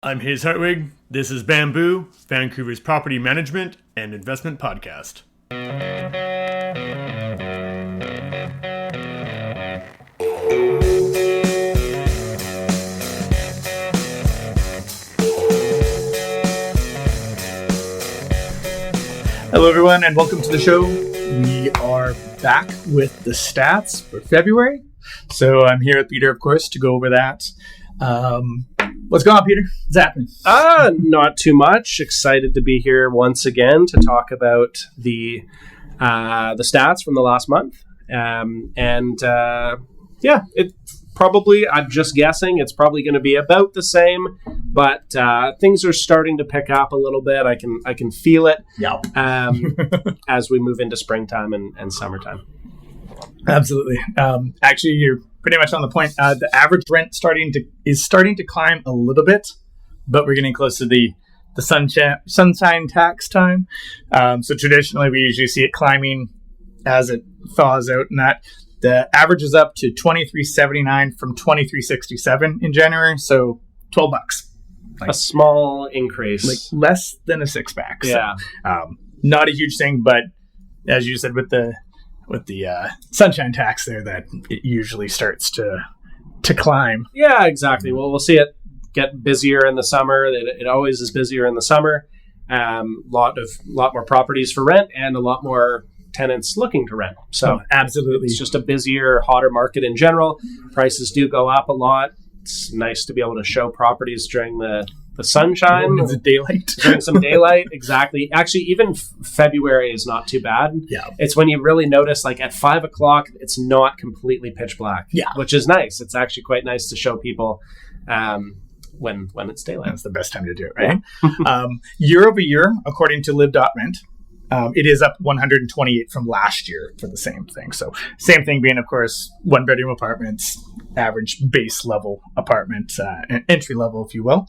I'm Hayes Hartwig. This is Bamboo, Vancouver's property management and investment podcast. Hello, everyone, and welcome to the show. We are back with the stats for February. So I'm here with Peter, of course, to go over that. What's going on, Peter? What's happening? Not too much. Excited to be here once again to talk about the stats from the last month. It probably, I'm just guessing, it's probably going to be about the same, but things are starting to pick up a little bit. I can feel it. Yep. As we move into springtime and summertime. Absolutely. Actually, you're pretty much on the point. The average rent is starting to climb a little bit, but we're getting close to the sunshine tax time. So traditionally, we usually see it climbing as it thaws out, and that the average is up to $23.79 from $23.67 in January. So $12, a small increase, like less than a six-pack. Yeah, so, not a huge thing, but as you said, with the sunshine tax there, that it usually starts to climb. Yeah, exactly. Well, we'll see it get busier in the summer. It always is busier in the summer. Lot more properties for rent and a lot more tenants looking to rent. So absolutely, it's just a busier, hotter market in general. Prices do go up a lot. It's nice to be able to show properties during the sunshine, the daylight, during some daylight. Exactly. Actually, even February is not too bad. Yeah, it's when you really notice, like at 5 o'clock, it's not completely pitch black. Yeah, which is nice. It's actually quite nice to show people when it's daylight. That's the best time to do it, right? Yeah. Year over year, according to live.rent, it is up 128 from last year for the same thing. So same thing being, of course, one-bedroom apartments, average base level apartment, entry level, if you will,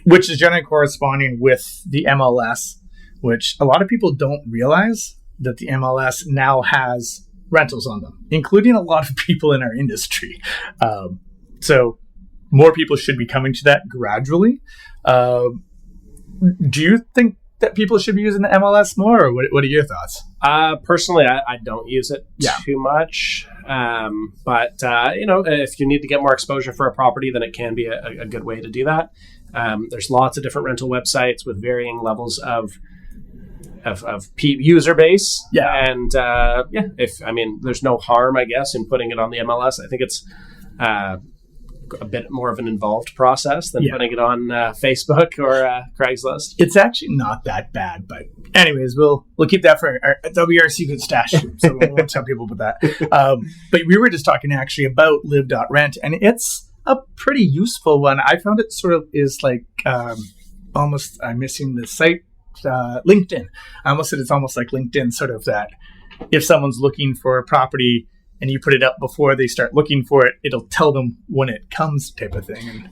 which is generally corresponding with the MLS, which a lot of people don't realize that the MLS now has rentals on them, including a lot of people in our industry. So more people should be coming to that gradually. Do you think that people should be using the MLS more, or what are your thoughts? Personally, I don't use it too much. But if you need to get more exposure for a property, then it can be a good way to do that. There's lots of different rental websites with varying levels of user base. Yeah. And there's no harm, I guess, in putting it on the MLS. I think it's a bit more of an involved process than putting it on Facebook or Craigslist. It's actually not that bad, but anyways, we'll keep that for that'll be our secret stash, so we won't tell people about that. But we were just talking actually about live.rent, and it's a pretty useful one. I found it sort of is like almost, I'm missing the site, LinkedIn. I almost said it's almost like LinkedIn, sort of that if someone's looking for a property and you put it up before they start looking for it, it'll tell them when it comes, type of thing. And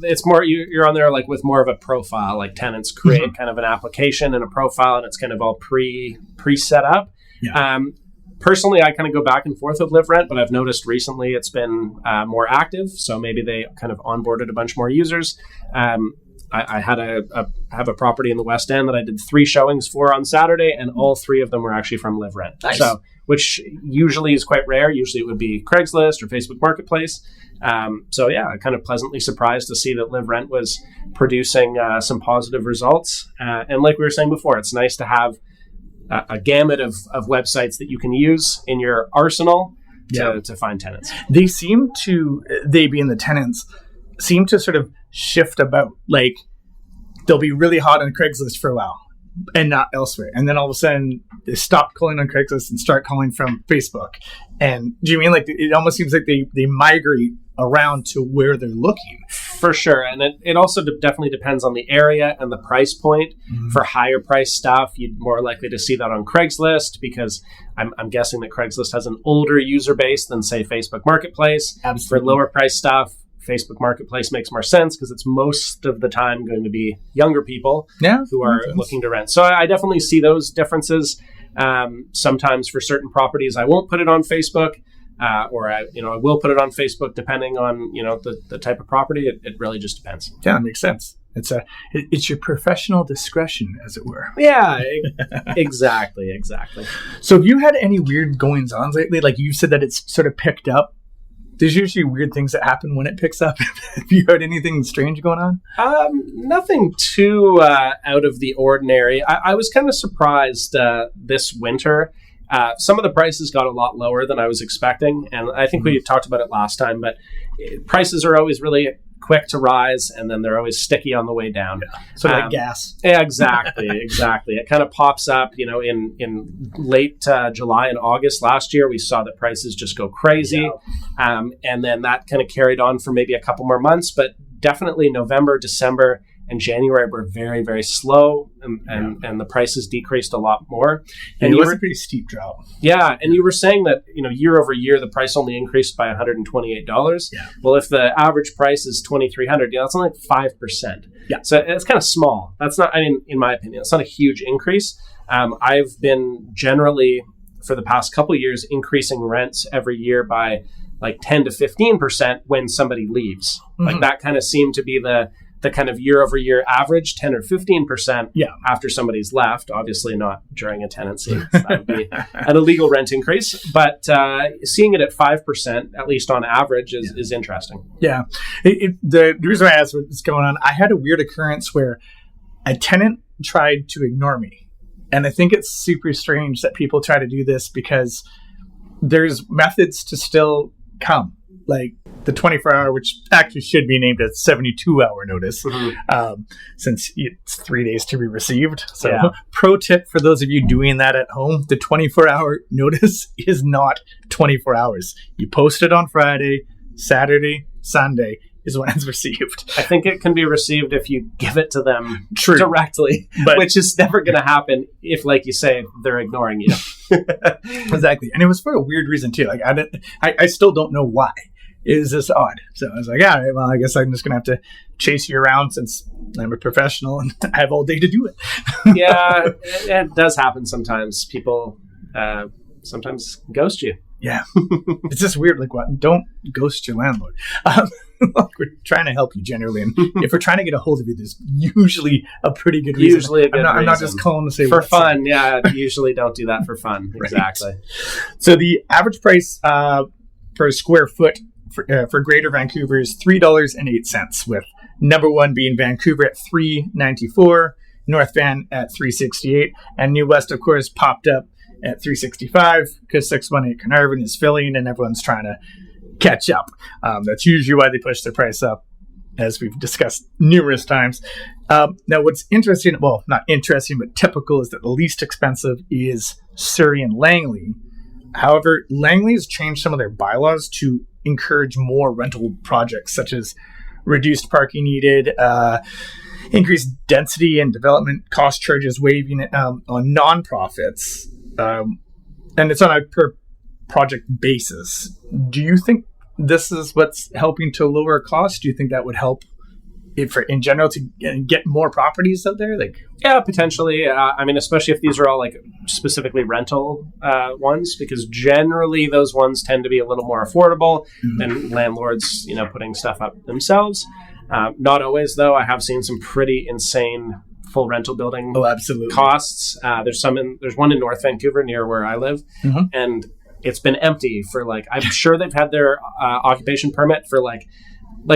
it's more, you're on there like with more of a profile, like tenants create kind of an application and a profile, and it's kind of all pre-set up. Yeah. Personally, I kind of go back and forth with LiveRent, but I've noticed recently it's been more active. So maybe they kind of onboarded a bunch more users. I have a property in the West End that I did 3 showings for on Saturday, and all 3 of them were actually from LiveRent. Nice. So, which usually is quite rare. Usually it would be Craigslist or Facebook Marketplace. I'm kind of pleasantly surprised to see that LiveRent was producing some positive results. And like we were saying before, it's nice to have a gamut of websites that you can use in your arsenal to find tenants. They being the tenants, seem to sort of shift about. Like, they'll be really hot on Craigslist for a while and not elsewhere, and then all of a sudden they stop calling on Craigslist and start calling from Facebook. And do you mean, like, it almost seems like they migrate around to where they're looking? For sure. And it also definitely depends on the area and the price point. Mm-hmm. For higher price stuff, you'd more likely to see that on Craigslist, because I'm guessing that Craigslist has an older user base than, say, Facebook Marketplace. Absolutely. For lower price stuff, Facebook Marketplace makes more sense because it's most of the time going to be younger people who are looking to rent. So I definitely see those differences. Sometimes for certain properties, I won't put it on Facebook. or I will put it on Facebook depending on the type of property. It really just depends. Yeah, that makes sense. It's your professional discretion, as it were. Yeah, exactly. So have you had any weird goings-ons lately? Like you said that it's sort of picked up. There's usually weird things that happen when it picks up. Have you heard anything strange going on? Nothing too out of the ordinary. I was kind of surprised this winter. Some of the prices got a lot lower than I was expecting. And I think we talked about it last time, but prices are always really quick to rise, and then they're always sticky on the way down. Yeah. So like gas. Yeah, exactly. It kind of pops up, in late July and August last year, we saw the prices just go crazy. Yeah. And then that kind of carried on for maybe a couple more months, but definitely November, December, and January were very, very slow, and the prices decreased a lot more. And it was a pretty steep drop. Yeah, and you were saying that year over year the price only increased by $128. Yeah. Well, if the average price is $2,300, that's only like 5%. Yeah. So it's kind of small. That's not. I mean, in my opinion, it's not a huge increase. I've been generally for the past couple of years increasing rents every year by like 10 to 15% when somebody leaves. Mm-hmm. Like that kind of seemed to be the kind of year over year average, 10 or 15% after somebody's left. Obviously not during a tenancy. That would be an illegal rent increase. But seeing it at 5%, at least on average, is interesting. Yeah. The reason I asked what's going on, I had a weird occurrence where a tenant tried to ignore me. And I think it's super strange that people try to do this because there's methods to still come. Like the 24-hour, which actually should be named a 72-hour notice, since it's 3 days to be received. So pro tip for those of you doing that at home, the 24-hour notice is not 24 hours. You post it on Friday, Saturday, Sunday is when it's received. I think it can be received if you give it to them directly, which is never going to happen if, like you say, they're ignoring you. Exactly. And it was for a weird reason too. Like I still don't know why. It was just odd. So I was like, all right, well, I guess I'm just going to have to chase you around since I'm a professional and I have all day to do it. Yeah, it does happen sometimes. People sometimes ghost you. Yeah. It's just weird. Like, what? Don't ghost your landlord. We're trying to help you generally. And if we're trying to get a hold of you, there's usually a pretty good reason. Usually a good reason. I'm not just calling to say for fun. Yeah, usually don't do that for fun. Right. Exactly. So the average price per square foot for Greater Vancouver is $3.08, with number one being Vancouver at $3.94, North Van at $3.68, and New West, of course, popped up at $3.65 because 618 Carnarvon is filling and everyone's trying to catch up. That's usually why they push their price up, as we've discussed numerous times. Now, what's interesting, well, not interesting, but typical, is that the least expensive is Surrey and Langley. However, Langley has changed some of their bylaws to encourage more rental projects, such as reduced parking needed, increased density and development cost charges waiving on nonprofits, and it's on a per project basis. Do you think this is what's helping to lower costs? Do you think that would help in general to get more properties out there? Yeah, potentially. I mean, especially if these are all like specifically rental ones, because generally those ones tend to be a little more affordable than landlords, putting stuff up themselves. Not always, though. I have seen some pretty insane full rental building costs. There's one in North Vancouver near where I live, and it's been empty for I'm sure they've had their occupation permit for like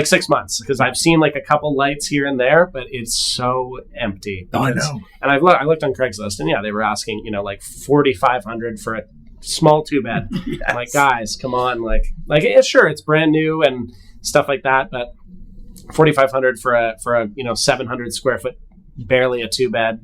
6 months, because I've seen a couple lights here and there, but it's so empty. I know. And I looked on Craigslist, and they were asking $4,500 for a small 2-bed. Yes. I'm like, guys, come on, sure, it's brand new and stuff like that, but $4,500 for a 700 square foot, barely a 2-bed,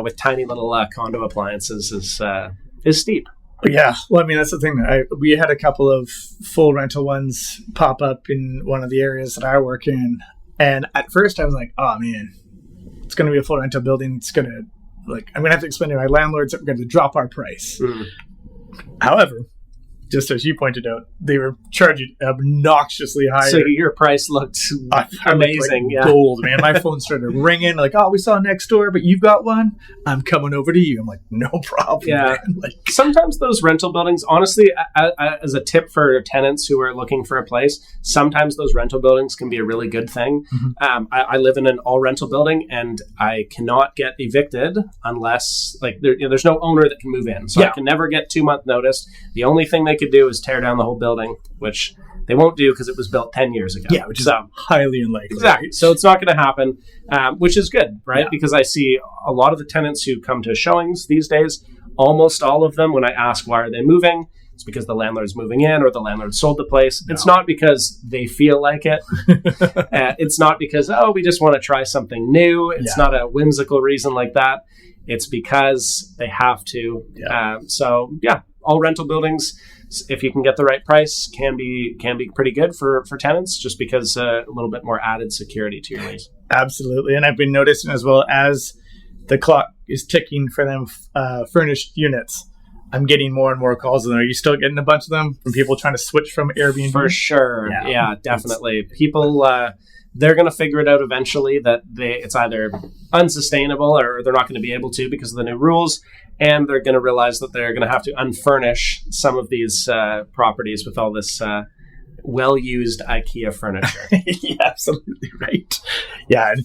with tiny little condo appliances is steep. Yeah, well, I mean, that's the thing. We had a couple of full rental ones pop up in one of the areas that I work in, and at first I was like, "Oh man, it's going to be a full rental building. It's going to I'm going to have to explain to my landlords that we're going to drop our price." However, just as you pointed out, they were charging obnoxiously higher. So your price looked amazing. Like gold, man. My phone started ringing like, oh, we saw next door, but you've got one. I'm coming over to you. I'm like, no problem. Yeah. Man. Like, sometimes those rental buildings, honestly, as a tip for tenants who are looking for a place, sometimes those rental buildings can be a really good thing. Mm-hmm. I live in an all rental building, and I cannot get evicted unless there's no owner that can move in. So I can never get 2-month notice. The only thing they could do is tear down the whole building, which they won't do because it was built 10 years ago. Yeah, which is highly unlikely. Exactly. So it's not going to happen, which is good, right? Yeah. Because I see a lot of the tenants who come to showings these days, almost all of them, when I ask why are they moving, it's because the landlord's moving in or the landlord sold the place. No. It's not because they feel like it. It's not because, we just want to try something new. It's not a whimsical reason like that. It's because they have to. Yeah. All rental buildings, if you can get the right price, can be pretty good for tenants, just because a little bit more added security to your lease. Absolutely. And I've been noticing as well, as the clock is ticking for them furnished units, I'm getting more and more calls. Are you still getting a bunch of them from people trying to switch from Airbnb? For sure. Yeah, definitely. People, they're going to figure it out eventually that it's either unsustainable or they're not going to be able to because of the new rules. And they're going to realize that they're going to have to unfurnish some of these properties with all this well-used IKEA furniture. Yeah, absolutely right. Yeah,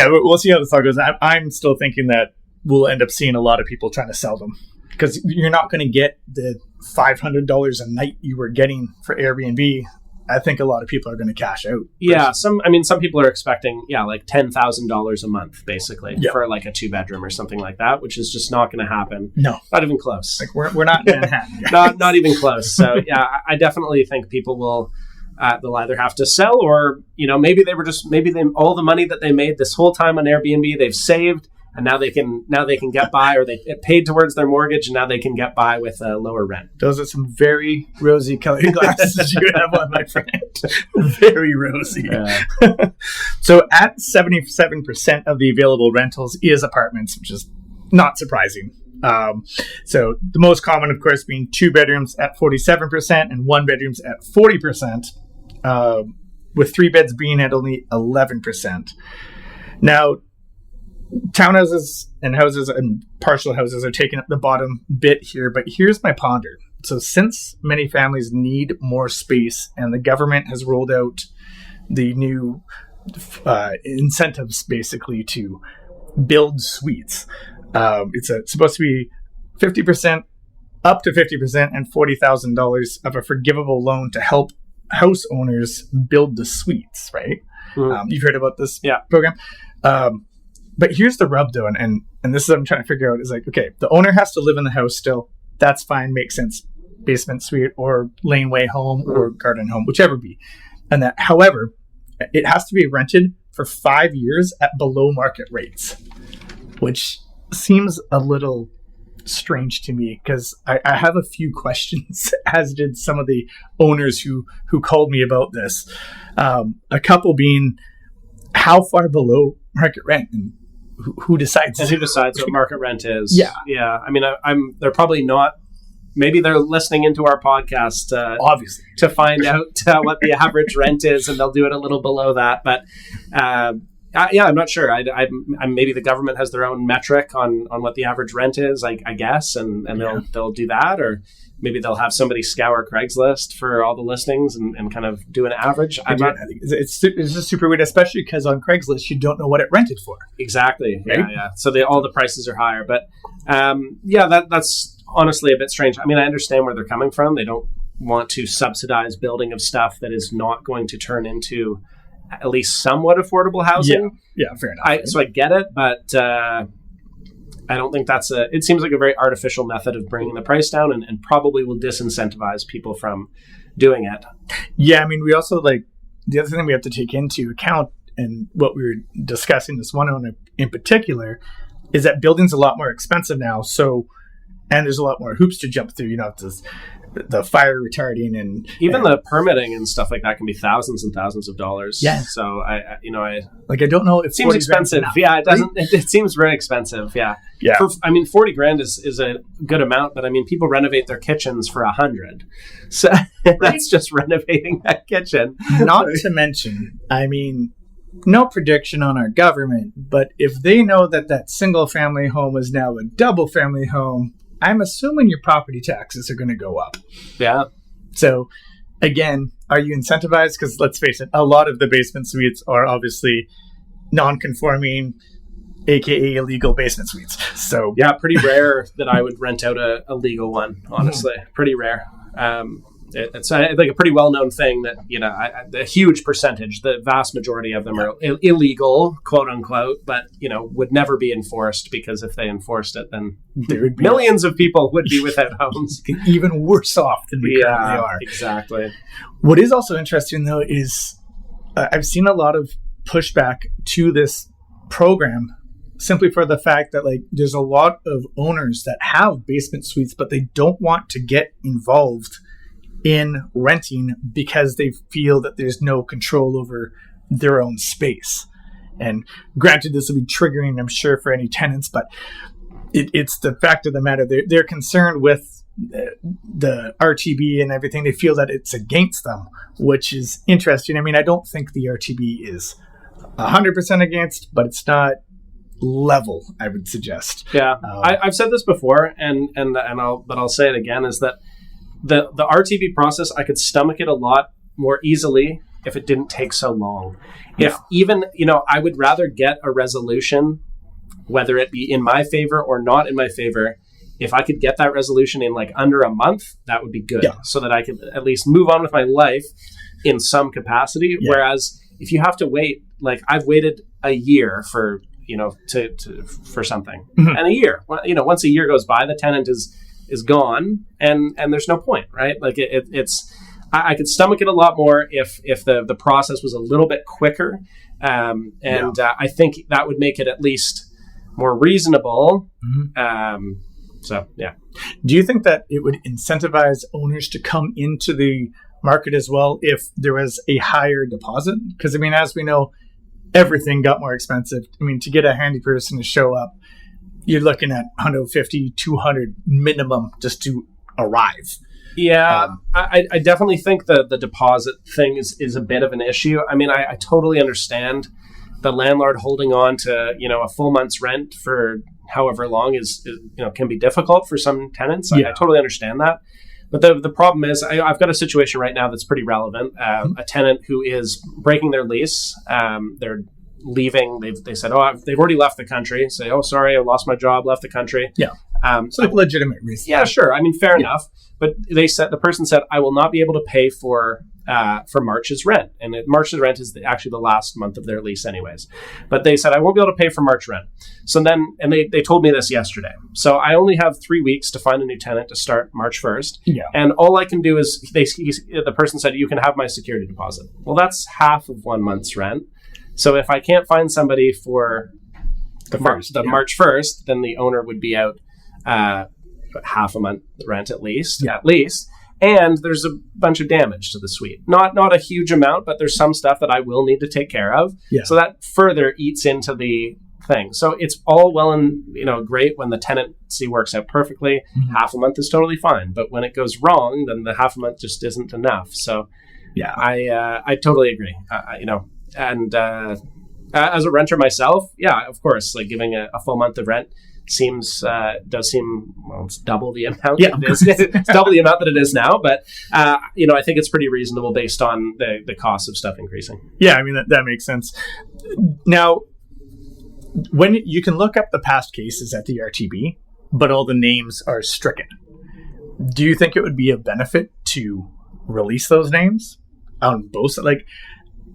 we'll see how this all goes. I'm still thinking that we'll end up seeing a lot of people trying to sell them, because you're not going to get the $500 a night you were getting for Airbnb. I think a lot of people are going to cash out. Yeah, some people are expecting, like $10,000 a month, basically, for like a 2-bedroom or something like that, which is just not going to happen. No, not even close. Like we're not in Manhattan. not even close. So I definitely think people will. They'll either have to sell, or maybe all the money that they made this whole time on Airbnb they've saved. And now they can get by, or they paid towards their mortgage, and now they can get by with a lower rent. Those are some very rosy colored glasses you have on, my friend. Very rosy. Yeah. So at 77% of the available rentals is apartments, which is not surprising. So the most common, of course, being 2 bedrooms at 47% and 1 bedrooms at 40%, with 3 beds being at only 11%. Now, townhouses and houses and partial houses are taking up the bottom bit here, but here's my ponder. So since many families need more space and the government has rolled out the new incentives basically to build suites, it's supposed to be 50%, up to 50%, and $40,000 of a forgivable loan to help house owners build the suites, right? You've heard about this program. But here's the rub, though, and this is what I'm trying to figure out, is like, okay, the owner has to live in the house still. That's fine, makes sense. Basement suite or laneway home or garden home, whichever be. And that, however, it has to be rented for 5 years at below market rates, which seems a little strange to me, because I have a few questions, as did some of the owners who called me about this. A couple being, how far below market rent, and who decides? And who decides what market rent is? Yeah. I mean, they're probably not. Maybe they're listening into our podcast, obviously, to find out what the average rent is, and they'll do it a little below that. But I'm not sure. Maybe the government has their own metric on what the average rent is, I guess, and they'll do that, or maybe they'll have somebody scour Craigslist for all the listings and kind of do an average. It's just super weird, especially because on Craigslist you don't know what it rented for. Exactly. Right? Yeah. So all the prices are higher, but that's honestly a bit strange. I mean, I understand where they're coming from. They don't want to subsidize building of stuff that is not going to turn into at least somewhat affordable housing. Yeah, fair enough. So I get it, but I don't think it seems like a very artificial method of bringing the price down, and probably will disincentivize people from doing it. Yeah, I mean, we also, like, the other thing we have to take into account, and what we were discussing, this one owner in particular, is that building's a lot more expensive now. So, and there's a lot more hoops to jump through. You have to the fire retarding and even the permitting and stuff like that can be thousands and thousands of dollars. Yeah. So I don't know if it seems expensive. Yeah, it doesn't. It seems very expensive. Yeah. Yeah. 40 grand is a good amount, but I mean, people renovate their kitchens for $100. So that's just renovating that kitchen. Not to mention, I mean, no prediction on our government, but if they know that single family home is now a double family home, I'm assuming your property taxes are going to go up. Yeah. So again, are you incentivized? Because let's face it, a lot of the basement suites are obviously non-conforming, aka illegal basement suites. So yeah, pretty rare that I would rent out a legal one, honestly. Pretty rare. It's like a pretty well-known thing that, a huge percentage, the vast majority of them are illegal, quote unquote, but, would never be enforced, because if they enforced it, then there would be millions of people would be without homes. Even worse off than we currently are. Exactly. What is also interesting, though, is I've seen a lot of pushback to this program simply for the fact that, like, there's a lot of owners that have basement suites, but they don't want to get involved in renting because they feel that there's no control over their own space. And granted, this will be triggering, I'm sure, for any tenants, but it's the fact of the matter. They're concerned with the RTB and everything. They feel that it's against them, which is interesting. I mean, I don't think the RTB is 100% against, but it's not level, I would suggest. Yeah, I've said this before, and I'll say it again, is that the RTB process, I could stomach it a lot more easily if it didn't take so long. Yeah. If even, I would rather get a resolution, whether it be in my favor or not in my favor. If I could get that resolution in like under a month, that would be good. Yeah. So that I could at least move on with my life in some capacity. Yeah. Whereas if you have to wait, like I've waited a year for, for something. Mm-hmm. And a year, once a year goes by, the tenant is gone, and there's no point, right? Like it's I could stomach it a lot more if the process was a little bit quicker, I think that would make it at least more reasonable. Mm-hmm. So yeah. Do you think that it would incentivize owners to come into the market as well if there was a higher deposit? Because I mean, as we know, everything got more expensive. I mean, to get a handy person to show up, you're looking at $150, $200 minimum just to arrive. Yeah, I definitely think the deposit thing is a bit of an issue. I mean, I totally understand the landlord holding on to, a full month's rent for however long is can be difficult for some tenants. Yeah. I totally understand that. But the problem is I've got a situation right now that's pretty relevant. A tenant who is breaking their lease. They're leaving. They said, they've already left the country. Say, sorry, I lost my job, left the country. Yeah. So like legitimate reason. Yeah, sure. I mean, fair enough. But the person said, I will not be able to pay for March's rent. And March's rent is actually the last month of their lease anyways. But they said, I won't be able to pay for March rent. So then, and they told me this yesterday. So I only have 3 weeks to find a new tenant to start March 1st. Yeah. And all I can do is, the person said, you can have my security deposit. Well, that's half of 1 month's rent. So if I can't find somebody for March 1st, then the owner would be out half a month rent at least. And there's a bunch of damage to the suite. Not a huge amount, but there's some stuff that I will need to take care of. Yeah. So that further eats into the thing. So it's all well and great when the tenancy works out perfectly. Mm-hmm. Half a month is totally fine. But when it goes wrong, then the half a month just isn't enough. So yeah, I totally agree. And as a renter myself, yeah, of course, like giving a full month of rent does seem it's double the amount. Yeah, it is. It's double the amount that it is now. But I think it's pretty reasonable based on the cost of stuff increasing. Yeah, I mean that makes sense. Now, when you can look up the past cases at the RTB, but all the names are stricken, do you think it would be a benefit to release those names on both? Like,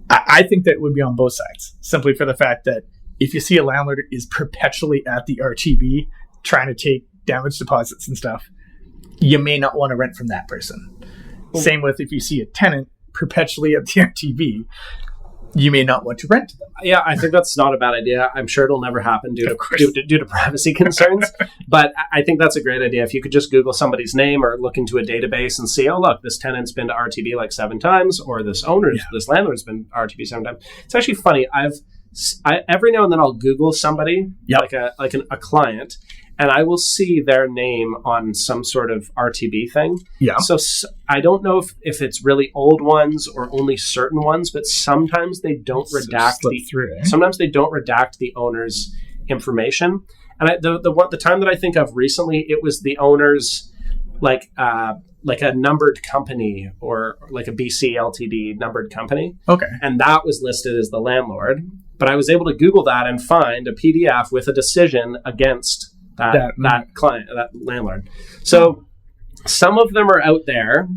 I think that it would be on both sides, simply for the fact that if you see a landlord is perpetually at the RTB trying to take damage deposits and stuff, you may not want to rent from that person. Same with if you see a tenant perpetually at the RTB, you may not want to rent to them. Yeah, I think that's not a bad idea. I'm sure it'll never happen due to privacy concerns. But I think that's a great idea. If you could just Google somebody's name or look into a database and see, oh, look, this tenant's been to RTB like 7 times, or this landlord's been RTB 7 times. It's actually funny. I every now and then I'll Google somebody, like a client, and I will see their name on some sort of RTB thing. Yeah. So I don't know if it's really old ones or only certain ones, but sometimes they don't redact sometimes they don't redact the owner's information. And the time that I think of recently, it was the owner's like a numbered company or like a BC Ltd numbered company. Okay. And that was listed as the landlord. But I was able to Google that and find a PDF with a decision against that client, that landlord. So some of them are out there,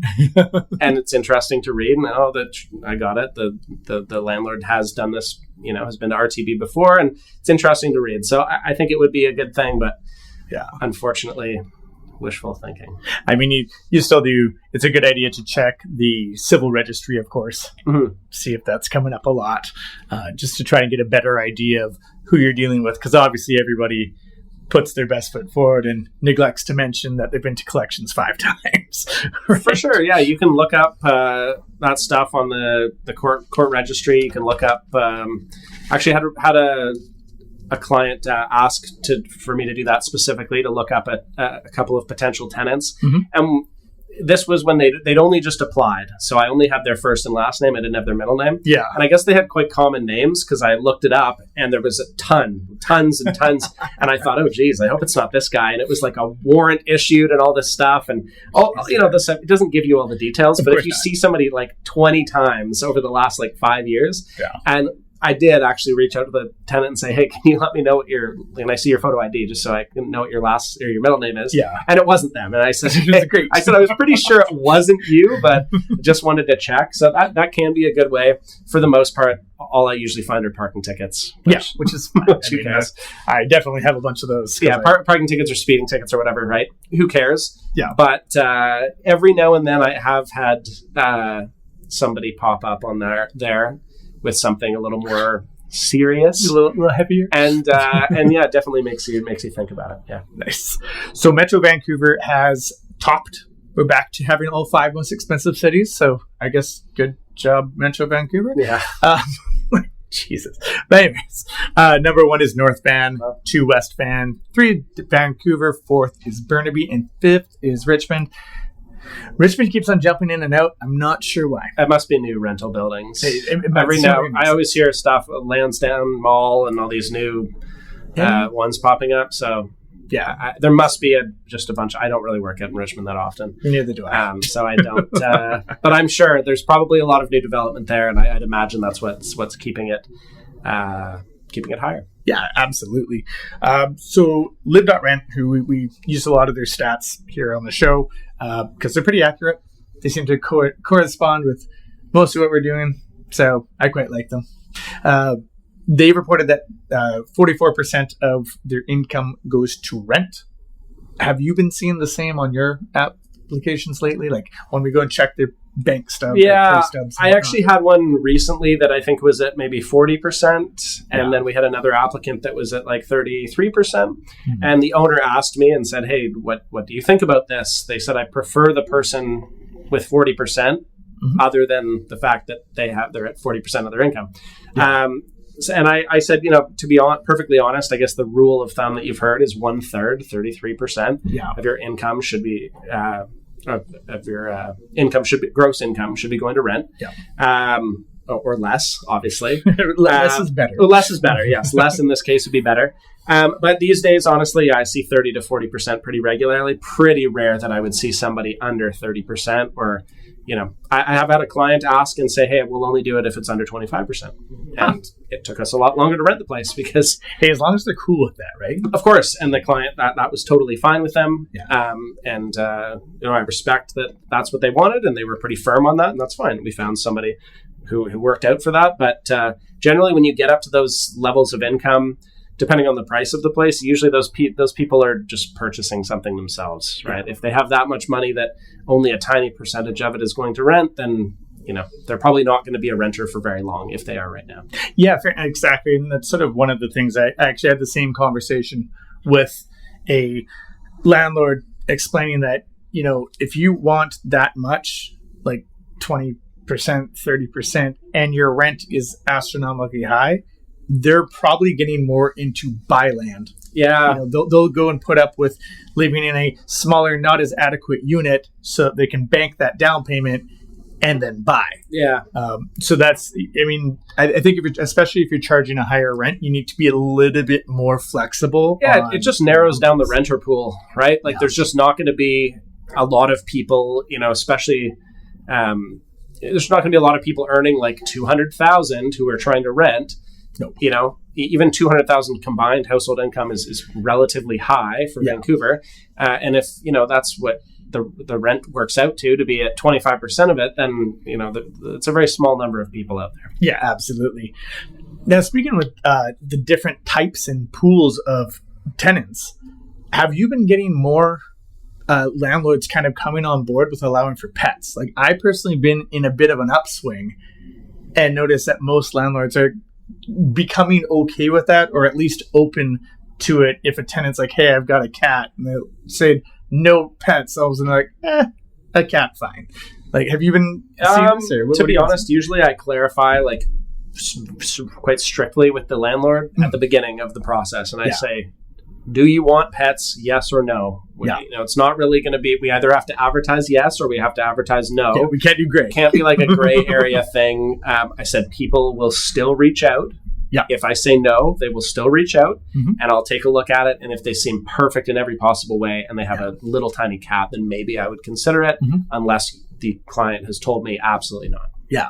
and it's interesting to read. And I got it. The landlord has done this, has been to RTB before, and it's interesting to read. So I think it would be a good thing, but unfortunately, wishful thinking. I mean, you still do. It's a good idea to check the civil registry, of course, see if that's coming up a lot, just to try and get a better idea of who you're dealing with, because obviously everybody puts their best foot forward and neglects to mention that they've been to collections 5 times. Right? For sure, yeah. You can look up that stuff on the court registry. You can look up. Actually, had a client ask for me to do that specifically, to look up at a couple of potential tenants, and this was when they'd only just applied, so I only had their first and last name. I didn't have their middle name. Yeah, and I guess they had quite common names because I looked it up, and there was tons and tons, and I thought, oh geez, I hope it's not this guy. And it was like a warrant issued and all this stuff, and this it doesn't give you all the details, but if you see somebody like 20 times over the last like 5 years, and I did actually reach out to the tenant and say, hey, can you let me know and I see your photo ID just so I can know what your last or your middle name is. Yeah. And it wasn't them. And I said, I was pretty sure it wasn't you, but just wanted to check. So that can be a good way. For the most part, all I usually find are parking tickets. Which is fine. I definitely have a bunch of those. Yeah, parking tickets or speeding tickets or whatever, right? Who cares? Yeah. But every now and then I have had somebody pop up on there with something a little more serious, a little heavier, and yeah, it definitely makes you think about it. Yeah, nice. So Metro Vancouver has topped. We're back to having all 5 most expensive cities. So I guess good job, Metro Vancouver. Yeah. Jesus. But anyways, number 1 is North Van, 2 West Van, 3 Vancouver, 4th is Burnaby, and 5th is Richmond. Richmond keeps on jumping in and out. I'm not sure why. It must be new rental buildings. I always hear stuff, Lansdowne Mall and all these new ones popping up. So yeah, there must be just a bunch. I don't really work out in Richmond that often. Neither do I. So I don't. But I'm sure there's probably a lot of new development there, and I'd imagine that's what's keeping it higher. Yeah, absolutely. So Live.Rent, who we use a lot of their stats here on the show because they're pretty accurate. They seem to correspond with most of what we're doing, so I quite like them. They reported that 44% of their income goes to rent. Have you been seeing the same on your applications lately? Like when we go and check their bank stub, yeah, I actually had one recently that I think was at maybe 40%, and then we had another applicant that was at like 33%. And the owner asked me and said, "Hey, what do you think about this?" They said, "I prefer the person with 40%, other than the fact that they're at 40% of their income." And I said, to be perfectly honest, I guess the rule of thumb that you've heard is 1/3, 33% of your income should be. Of your income gross income should be going to rent, or less, obviously. Less is better. Less is better. Yes, less in this case would be better. But these days, honestly, I see 30 to 40% pretty regularly. Pretty rare that I would see somebody under 30%. Or, I have had a client ask and say, "Hey, we'll only do it if it's under 25%." And it took us a lot longer to rent the place because, hey, as long as they're cool with that, right? Of course. And the client, that was totally fine with them. Yeah. I respect that that's what they wanted, and they were pretty firm on that, and that's fine. We found somebody who worked out for that. But generally, when you get up to those levels of income, depending on the price of the place, usually those people are just purchasing something themselves, right? Yeah. If they have that much money that only a tiny percentage of it is going to rent, then they're probably not going to be a renter for very long if they are right now. Yeah, exactly. And that's sort of one of the things. I actually had the same conversation with a landlord explaining that, if you want that much, like 20%, 30%, and your rent is astronomically high, they're probably getting more into buy land. Yeah. They'll go and put up with living in a smaller, not as adequate unit so that they can bank that down payment and then buy. Yeah. So that's, I think especially if you're charging a higher rent, you need to be a little bit more flexible. Yeah, it just narrows down the renter pool, right? Like there's just not going to be a lot of people, especially, there's not going to be a lot of people earning like $200,000 who are trying to rent. Nope. Even $200,000 combined household income is relatively high for Vancouver. And if, that's what the rent works out to be at 25% of it, then, it's a very small number of people out there. Yeah, absolutely. Now, speaking with the different types and pools of tenants, have you been getting more landlords kind of coming on board with allowing for pets? Like, I personally been in a bit of an upswing and noticed that most landlords are becoming okay with that, or at least open to it. If a tenant's like, hey, I've got a cat, and they say no pets, I was like, a cat, fine. Like, have you been seeing this? Or to be honest, usually I clarify like quite strictly with the landlord at the beginning of the process, and I say, do you want pets? Yes or no? It's not really going to be, we either have to advertise yes or we have to advertise no. Yeah, we can't do gray. Can't be like a gray area thing. I said people will still reach out. Yeah. If I say no, they will still reach out, and I'll take a look at it. And if they seem perfect in every possible way and they have a little tiny cat, then maybe I would consider it, unless the client has told me absolutely not. Yeah.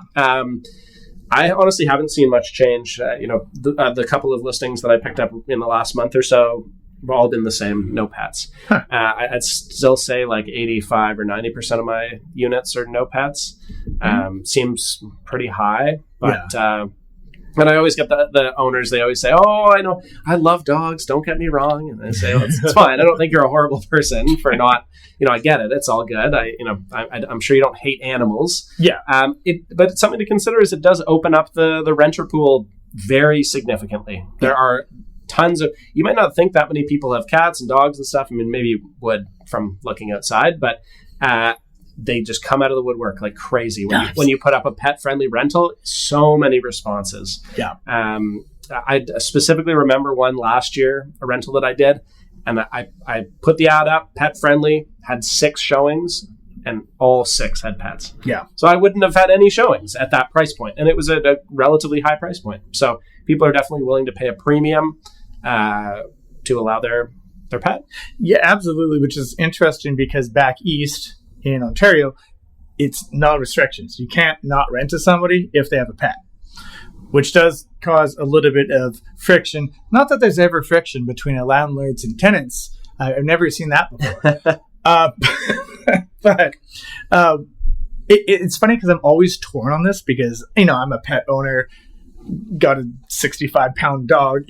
I honestly haven't seen much change. The couple of listings that I picked up in the last month or so have all been the same, no pets. Huh. I'd still say like 85 or 90% of my units are no pets. Seems pretty high, but and I always get the owners, they always say, oh, I know, I love dogs, don't get me wrong. And I say, oh, it's fine. I don't think you're a horrible person for not, I get it. It's all good. I'm sure you don't hate animals. Yeah. But something to consider is it does open up the renter pool very significantly. There are tons of, you might not think that many people have cats and dogs and stuff. I mean, maybe you would from looking outside, but they just come out of the woodwork like crazy. When you put up a pet-friendly rental, so many responses. Yeah. I specifically remember one last year, a rental that I did, and I put the ad up, pet-friendly, had 6 showings, and all 6 had pets. Yeah. So I wouldn't have had any showings at that price point, and it was at a relatively high price point. So people are definitely willing to pay a premium to allow their pet. Yeah, absolutely, which is interesting because back east in Ontario, it's no restrictions. You can't not rent to somebody if they have a pet, which does cause a little bit of friction. Not that there's ever friction between landlords and tenants. I've never seen that before. But it's funny because I'm always torn on this because, I'm a pet owner, got a 65-pound dog.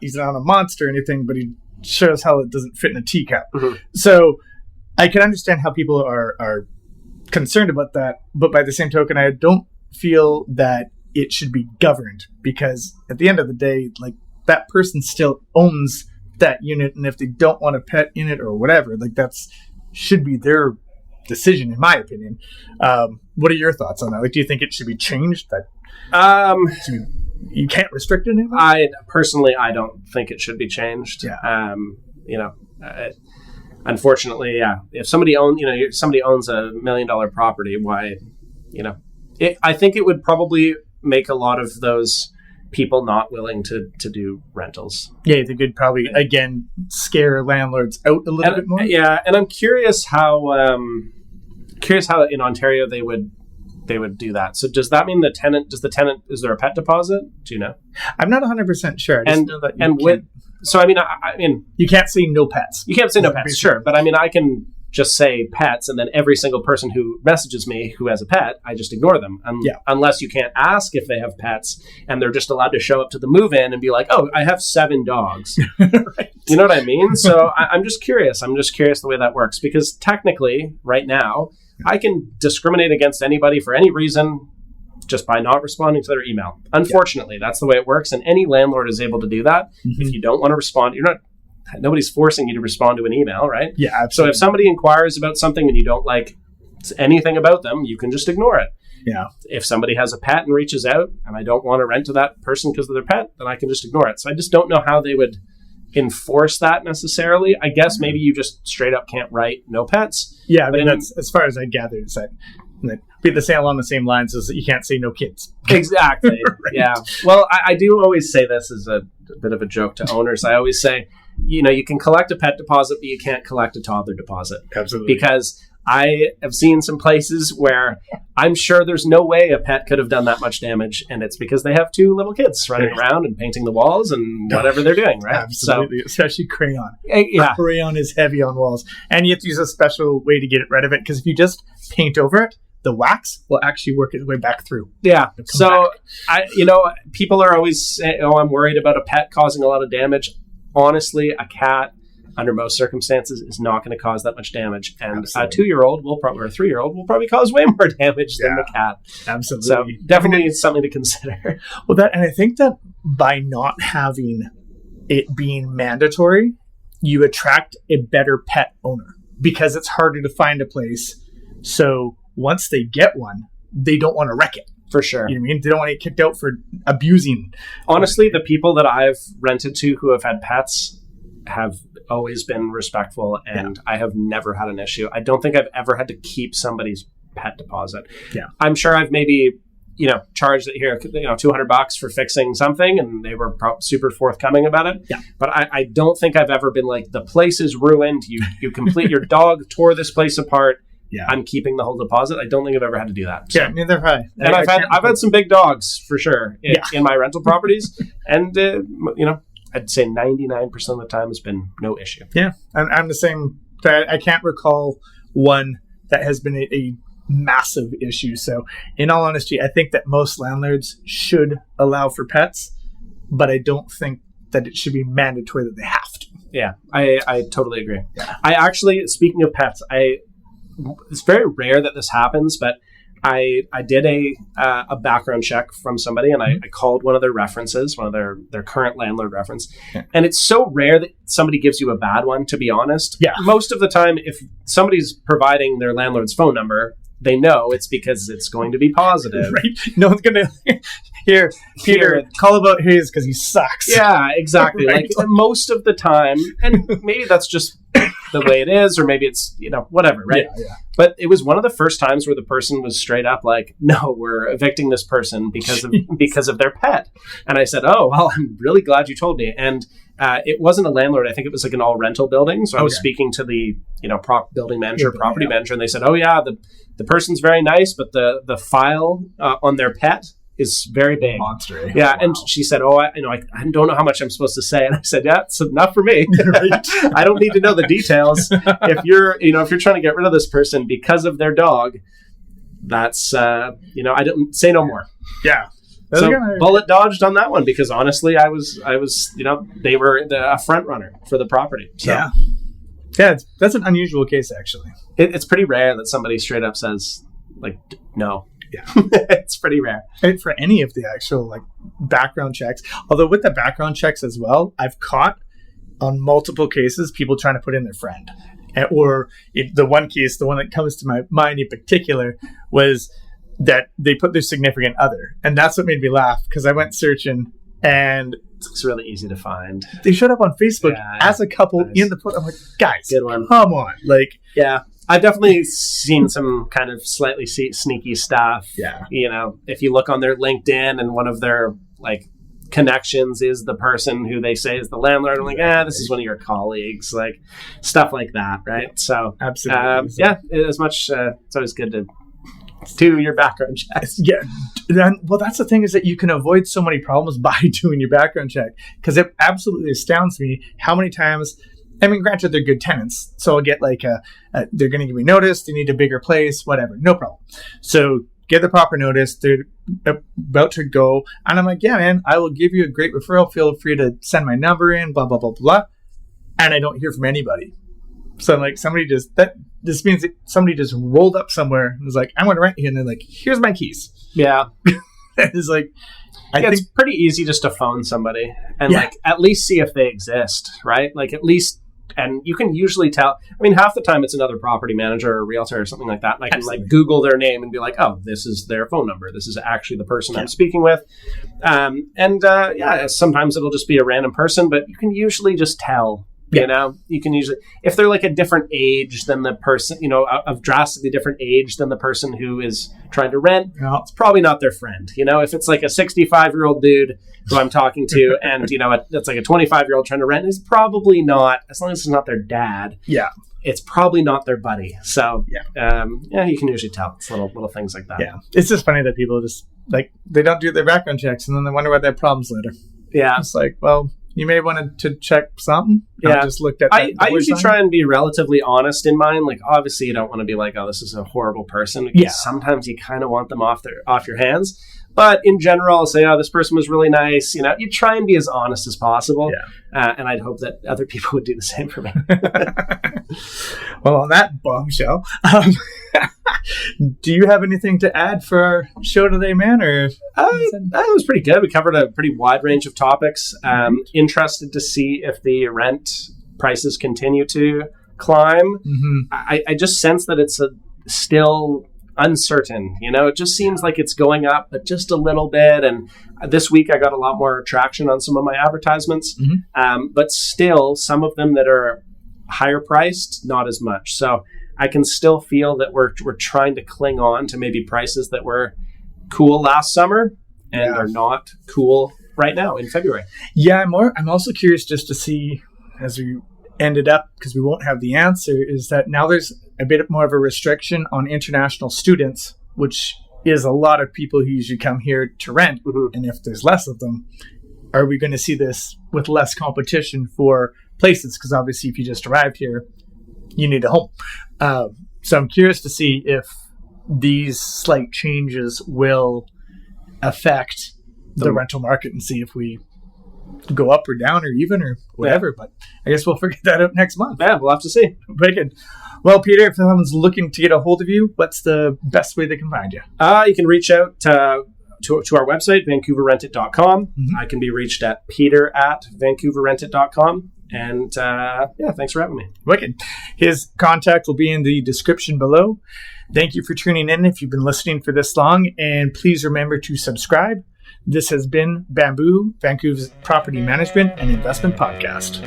He's not a monster or anything, but he sure as hell it doesn't fit in a teacup. So I can understand how people are concerned about that, but by the same token, I don't feel that it should be governed, because at the end of the day, like, that person still owns that unit, and if they don't want a pet in it or whatever, like, that's should be their decision, in my opinion. What are your thoughts on that? Like, do you think it should be changed? That you can't restrict it anymore? I don't think it should be changed. Yeah. Unfortunately, yeah. If somebody owns a $1 million property, why, I think it would probably make a lot of those people not willing to do rentals. Yeah, you think it'd probably again scare landlords out a little bit more. Yeah, and I'm curious how in Ontario they would do that. So does that mean is there a pet deposit? Do you know? I'm not 100% sure. I just know that I mean, you can't say no pets. You can't say no pets, sure. But I mean, I can just say pets, and then every single person who messages me who has a pet, I just ignore them. Unless you can't ask if they have pets, and they're just allowed to show up to the move-in and be like, oh, I have 7 dogs. Right. You know what I mean? So I'm just curious. I'm just curious the way that works, because technically, right now, I can discriminate against anybody for any reason just by not responding to their email. Unfortunately, that's the way it works, and any landlord is able to do that. If you don't want to respond, nobody's forcing you to respond to an email, right? Yeah, absolutely. So if somebody inquires about something and you don't like anything about them, you can just ignore it. Yeah. If somebody has a pet and reaches out and I don't want to rent to that person because of their pet, then I can just ignore it. So I just don't know how they would enforce that necessarily. I guess maybe you just straight up can't write no pets. Yeah, I mean, that's as far as I gathered. It's that be the same along the same lines as that you can't say no kids. Exactly. Right. Yeah. Well, I do always say this as a bit of a joke to owners. I always say, you can collect a pet deposit, but you can't collect a toddler deposit. Absolutely. Because I have seen some places where I'm sure there's no way a pet could have done that much damage, and it's because they have two little kids running around and painting the walls and whatever they're doing, right? Absolutely, so, especially crayon. Yeah. Crayon is heavy on walls, and you have to use a special way to get rid of it, because if you just paint over it, the wax will actually work its way back through. Yeah. So, people are always saying, I'm worried about a pet causing a lot of damage. Honestly, a cat, under most circumstances, is not going to cause that much damage. And Absolutely. A 2-year-old or a 3-year-old will probably cause way more damage than the cat. Absolutely. So definitely it's something to consider. Well, and I think that by not having it being mandatory, you attract a better pet owner, because it's harder to find a place. So once they get one, they don't want to wreck it. For sure. You know what I mean? They don't want to get kicked out for abusing. Honestly, the people that I've rented to who have had pets have always been respectful, and I have never had an issue. I don't think I've ever had to keep somebody's pet deposit. Yeah. I'm sure I've maybe, charged it here, $200 for fixing something, and they were super forthcoming about it. Yeah. But I don't think I've ever been like, the place is ruined. You complete your dog tore this place apart. Yeah. I'm keeping the whole deposit. I don't think I've ever had to do that. So. Yeah, neither have I. And I've had some big dogs for sure in my rental properties, and I'd say 99% of the time has been no issue. Yeah, I'm the same. I can't recall one that has been a massive issue. So, in all honesty, I think that most landlords should allow for pets, but I don't think that it should be mandatory that they have to. Yeah, I totally agree. Yeah. I actually, speaking of pets, it's very rare that this happens, but I did a background check from somebody, and I called one of their references, one of their current landlord reference. Yeah. And it's so rare that somebody gives you a bad one, to be honest. Yeah. Most of the time, if somebody's providing their landlord's phone number, they know it's because it's going to be positive. Right? No one's going to hear Peter call about his because he sucks. Yeah, exactly. Right? Like most of the time, and maybe that's just the way it is, or maybe it's, whatever, right? Yeah. But it was one of the first times where the person was straight up like, no, we're evicting this person because of their pet. And I said, oh, well, I'm really glad you told me. And it wasn't a landlord. I think it was like an all rental building. So I was speaking to the, building manager, property manager, and they said, oh yeah, the person's very nice, but the file on their pet is very big. Monster. Yeah. Wow. And she said, oh, I don't know how much I'm supposed to say. And I said, yeah, it's enough for me. I don't need to know the details. If you're trying to get rid of this person because of their dog, that's, I didn't say no more. Yeah. So bullet dodged on that one, because honestly, I was, they were a front runner for the property. So. Yeah. Yeah. That's an unusual case, actually. It's pretty rare that somebody straight up says like, no. Yeah. It's pretty rare. And for any of the actual background checks, although with the background checks as well, I've caught on multiple cases people trying to put in their friend. Or the one case, the one that comes to my mind in particular, was that they put their significant other. And that's what made me laugh, because I went searching and it's really easy to find. They showed up on Facebook as a couple in the put. I'm like, guys, good one. Come on. Yeah. I've definitely seen some kind of slightly sneaky stuff. Yeah. If you look on their LinkedIn and one of their connections is the person who they say is the landlord, I'm like, this is one of your colleagues, stuff like that, right? Yeah. So absolutely. As much it's always good to do your background checks. Yeah. Well, that's the thing, is that you can avoid so many problems by doing your background check, because it absolutely astounds me how many times. I mean, granted, they're good tenants, so I'll get they're going to give me notice, they need a bigger place, whatever, no problem. So get the proper notice, they're about to go, and I'm like, yeah, man, I will give you a great referral, feel free to send my number in, blah, blah, blah, blah, and I don't hear from anybody. So like this means that somebody just rolled up somewhere and was like, I want to rent here. And they're like, here's my keys. Yeah. It's like, I think it's pretty easy just to phone somebody and like at least see if they exist, right? Like at least, and you can usually tell. I mean, half the time it's another property manager or a realtor or something like that. And I can like Google their name and be like, oh, this is their phone number. This is actually the person I'm speaking with. Sometimes it'll just be a random person, but you can usually just tell. You know, you can usually, if they're like a different age than the person, you know, of drastically different age than the person who is trying to rent, it's probably not their friend. You know, if it's like a 65-year-old dude who I'm talking to and, you know, it's like a 25-year-old trying to rent, is probably not, as long as it's not their dad. Yeah. It's probably not their buddy. So, you can usually tell. It's little things like that. Yeah. It's just funny that people just, like, they don't do their background checks and then they wonder why they have problems later. Yeah. It's like, well, you may want to check something. Yeah. I just looked at that. I usually try and be relatively honest in mine. Like, obviously, you don't want to be like, oh, this is a horrible person. Because sometimes you kind of want them off your hands. But in general, I'll say, oh, this person was really nice. You know, you try and be as honest as possible. Yeah. And I'd hope that other people would do the same for me. Well, on that bombshell, do you have anything to add for our show today, man? Or that was pretty good. We covered a pretty wide range of topics. Interested to see if the rent prices continue to climb. Mm-hmm. I just sense that it's still uncertain. You know, it just seems like it's going up, but just a little bit. And this week I got a lot more traction on some of my advertisements, but still some of them that are higher priced, not as much. So I can still feel that we're trying to cling on to maybe prices that were cool last summer and are not cool right now in February. Yeah, I'm also curious just to see, as we ended up, because we won't have the answer, is that now there's a bit more of a restriction on international students, which is a lot of people who usually come here to rent. Mm-hmm. And if there's less of them, are we going to see this with less competition for places? Because obviously if you just arrived here, you need a home. So I'm curious to see if these slight changes will affect the rental market and see if we go up or down or even or whatever. But I guess we'll figure that out next month. Yeah, we'll have to see. Very good. Well, Peter, if someone's looking to get a hold of you, what's the best way they can find you? You can reach out to our website, vancouverrentit.com. Mm-hmm. I can be reached at peter@vancouverrentit.com. And thanks for having me. Wicked. His contact will be in the description below. Thank you for tuning in if you've been listening for this long. And please remember to subscribe. This has been Bamboo, Vancouver's property management and investment podcast.